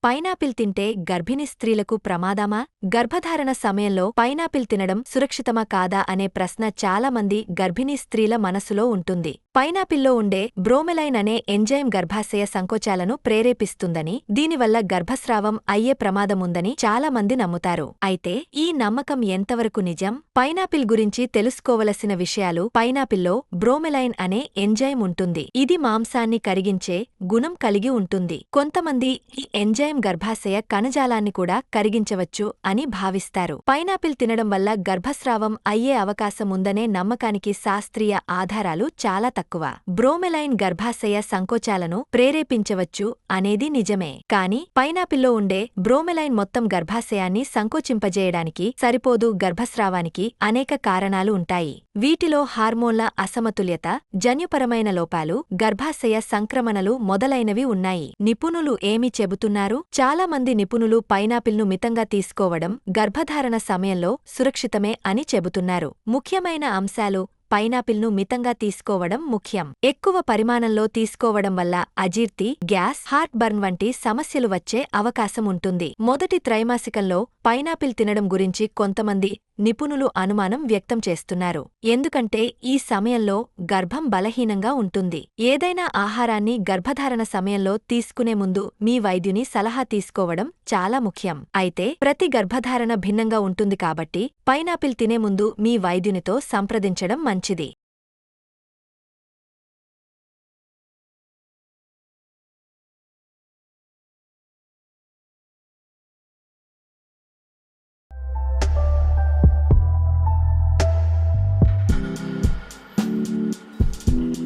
Pineapple తింటే గర్భిణీ స్త్రీలకు ప్రమాదమా? గర్భధారణ సమయంలో పైనాపిల్ తినడం సురక్షితమా కాదా అనే ప్రశ్న చాలామంది గర్భిణీ స్త్రీల మనసులో ఉంటుంది. పైనాపిల్లో ఉండే బ్రోమెలైన్ అనే ఎంజైమ్ గర్భాశయ సంకోచాలను ప్రేరేపిస్తుందని, దీనివల్ల గర్భస్రావం అయ్యే ప్రమాదముందని చాలామంది నమ్ముతారు. అయితే ఈ నమ్మకం ఎంతవరకు నిజం? పైనాపిల్ గురించి తెలుసుకోవలసిన విషయాలు: పైనాపిల్లో బ్రోమెలైన్ అనే ఎంజైమ్ ఉంటుంది. ఇది మాంసాన్ని కరిగించే గుణం కలిగి ఉంటుంది. కొంతమంది ఈ ఎంజైమ్ గర్భాశయ కణజాలాన్ని కూడా కరిగించవచ్చు అని భావిస్తారు. పైనాపిల్ తినడం వల్ల గర్భస్రావం అయ్యే అవకాశముందనే నమ్మకానికి శాస్త్రీయ ఆధారాలు చాలా తక్కువ. బ్రోమెలైన్ గర్భాశయ సంకోచాలను ప్రేరేపించవచ్చు అనేది నిజమే. కానీ పైనాపిల్లో ఉండే బ్రోమెలైన్ మొత్తం గర్భాశయాన్ని సంకోచింపజేయడానికి సరిపోదు. గర్భస్రావానికి అనేక కారణాలు ఉంటాయి. వీటిలో హార్మోన్ల అసమతుల్యత, జన్యుపరమైన లోపాలు, గర్భాశయ సంక్రమణలు మొదలైనవి ఉన్నాయి. నిపుణులు ఏమి చెబుతున్నారు? చాలామంది నిపుణులు పైనాపిల్ను మితంగా తీసుకోవడం గర్భధారణ సమయంలో సురక్షితమే అని చెబుతున్నారు. ముఖ్యమైన అంశాలు: పైనాపిల్ను మితంగా తీసుకోవడం ముఖ్యం. ఎక్కువ పరిమాణంలో తీసుకోవడం వల్ల అజీర్తి, గ్యాస్, హార్ట్ బర్న్ వంటి సమస్యలు వచ్చే అవకాశం ఉంటుంది. మొదటి త్రైమాసికంలో పైనాపిల్ తినడం గురించి కొంతమంది నిపుణులు అనుమానం వ్యక్తం చేస్తున్నారు. ఎందుకంటే ఈ సమయంలో గర్భం బలహీనంగా ఉంటుంది. ఏదైనా ఆహారాన్ని గర్భధారణ సమయంలో తీసుకునే ముందు మీ వైద్యుని సలహా తీసుకోవడం చాలా ముఖ్యం. అయితే ప్రతి గర్భధారణ భిన్నంగా ఉంటుంది కాబట్టి పైనాపిల్ తినే ముందు మీ వైద్యునితో సంప్రదించడం మంచిది.